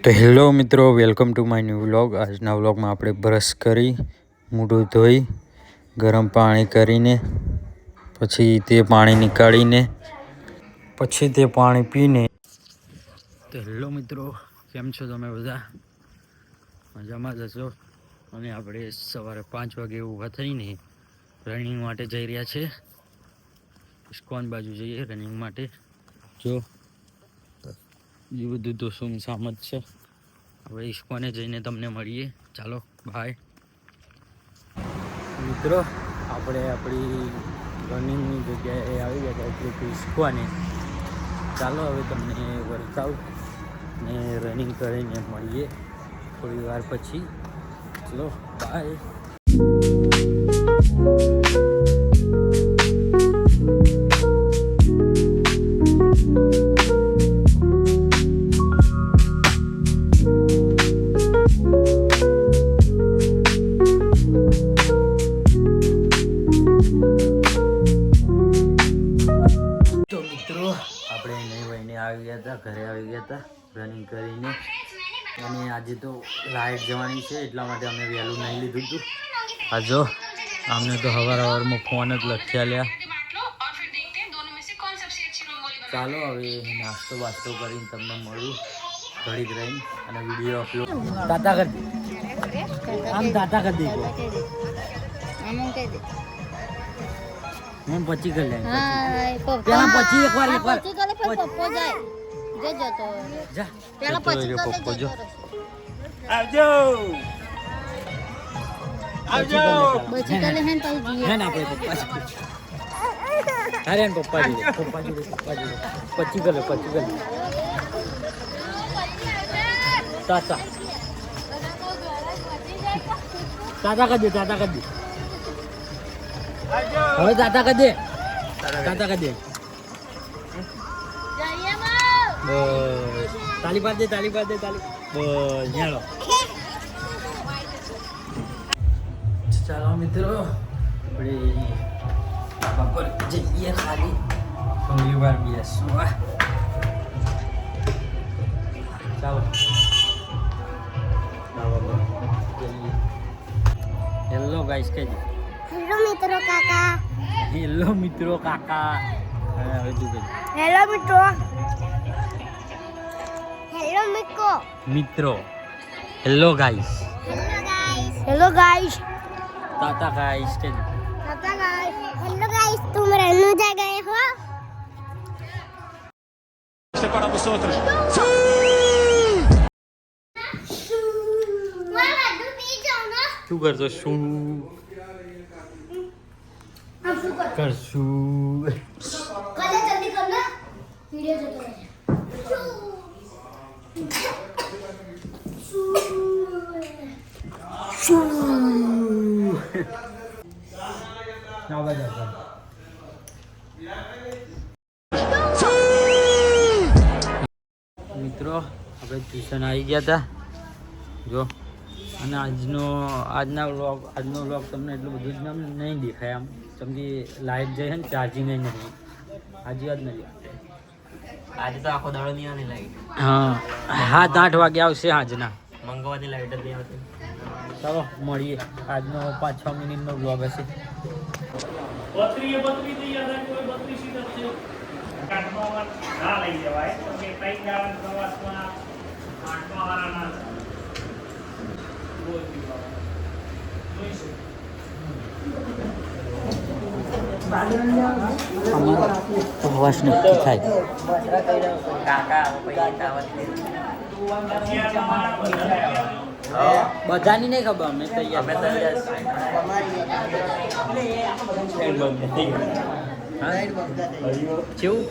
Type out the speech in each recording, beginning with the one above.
તો હેલો મિત્રો, welcome to my new vlog. આજના વ્લોગમાં આપણે બ્રશ કરી, મોઢું ધોઈ, ગરમ પાણી કરીને, પછી તે પાણી નીકાળીને, પછી તે પાણી પીને. તો હેલો મિત્રો, કેમ છો તમે બધા? મજામાં જ હશો. અને આપણે સવારે 5 વાગે ઊભા થઈને રનિંગ માટે જઈ રહ્યા છે. ઇસ્કોન બાજુ જઈએ રનિંગ માટે. જો એ બધું તો સુમસામ જ છે. હવે ઇસ્કોને જઈને તમને મળીએ. ચાલો બાય મિત્રો. આપણે આપણી રનિંગની જગ્યાએ આવી ગયા એટલે કે ઇસ્કોને. ચાલો હવે તમને વર્કઆઉટ ને રનિંગ કરીને મળીએ થોડી વાર પછી. ચલો બાય. આપણે નહીં વહીને આવી ગયા હતા, ઘરે આવી ગયા હતા રનિંગ કરીને. અને આજે તો લાઇટ જવાની છે એટલા માટે અમે વહેલું નહીં લીધું હતું. આ જો અમને તો સવારમાં ફોન જ લખ્યા લ્યા. ચાલો હવે નાસ્તો બાસ્તો કરીને તમને મળું ઘડીક રહીને અને વિડીયો અપલોડ. તાતા કરી દે, આમ તાતા કરી દે. હું પછી કરી લે. પેલા પછી એકવાર પપ્પો જાય જજો તો જા. પેલા પછી પપ્પો જો આવજો આવજો. પછી કરે હે તો જીએ હે ના આપણે પપ્પા અરે પપ્પા જી પછી કરે તાતા તાતા કરી દે હવે તાતા કરી દે બસ. તાલી પાડ દે બસ. હેલો ચાલો મિત્રો, આપણે બપોર જઈએ ખાલી થોડી વાર બેસવા. ચાલો હેલો ગાઈસ કહેજો. હેલો મિત્રો કાકા. હવે તું કહેજો. મિત્રો હેલો ગાઈસ. ताता गाइस के हेलो गाइस, तुम रहने जा गए हो? Este para vosotros. શું કરશો? શું કરશું? जल्दी करना, वीडियो जल्दी करना. મિત્રો આપણે ટ્યુશન આવી ગયા હતા જો. અને આજનો વ્લોગ તમને એટલું બધું જ નહીં દેખાય આમ, કેમ કે લાઇટ જાય ને ચાર્જિંગ નથી. આજે જ નથી. આજે તો આખો દાડો નહીં આની લાઈટ. હા 7-8 વાગે આવશે આજના. મંગળવારની લાઈટ જ નહીં આવતી. ચાલો મળીએ. આજનો 5-6 મિનિટનો વ્લોગ હશે. બત્રી તૈયાર થાય, કોઈ બત્રી સીટ જ છે. કાટમાં ના લઈ જવાય તો કે કઈ જવાનું પ્રવાસમાં કાટમાં વાળાના પ્રવાસ નક્કી થાય. બધાની નહીં ખબર, અમે તૈયાર. કેવું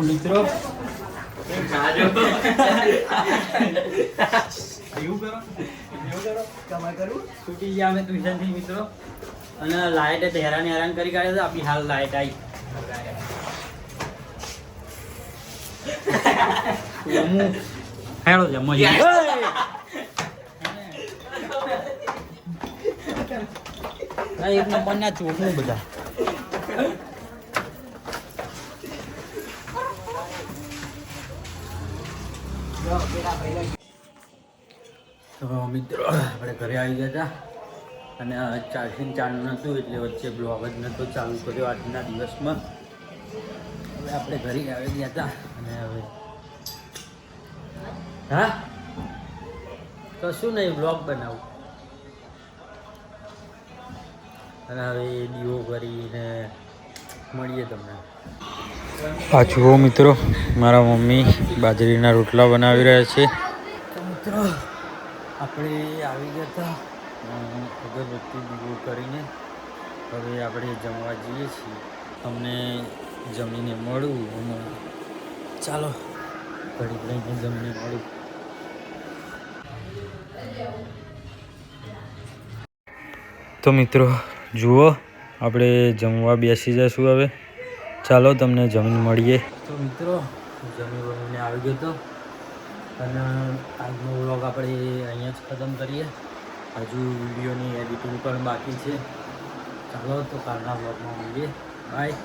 મિત્રો એવું કરો કમાઈ કરું છૂટી ગયા અમે ટ્યુશનથી મિત્રો અને લાઇટે હેરાન કરી કાઢ્યા હતા આપણી હાલ લાઇટ આવી હેડો છે મજા એક નંબરના ચોખનું બધા તો મિત્રો આપણે ઘરે આવી ગયા હતા અને ચાર્જિંગ ચાલુ નહોતું એટલે વચ્ચે બ્લોગ જ નહોતો ચાલુ કર્યો આજના દિવસમાં હવે આપણે ઘરે આવી ગયા હતા અને હવે હા કશું નહીં બ્લોગ બનાવું અને હવે દીવો કરીને મળીએ તમને આ જુઓ મિત્રો મારા મમ્મી બાજરીના રોટલા બનાવી રહ્યા છે તો મિત્રો આપણે આવી ગયા હતા અગરબત્તી દીવો કરીને હવે આપણે જમવા જઈએ છીએ તમને જમીને મળું અને ચાલો ઘડીક લઈને જમીને મળું તો મિત્રો જુઓ આપણે જમવા બેસી જઈશું હવે ચાલો તમને જમીન મળીએ તો મિત્રો જમી બમીને આવી ગયો હતો અને આજનો વ્લોગ આપણે અહીંયા જ ખતમ કરીએ હજુ વિડીયોની એડિટિંગ પણ બાકી છે ચાલો તો કાલના વ્લોગમાં મળીએ બાય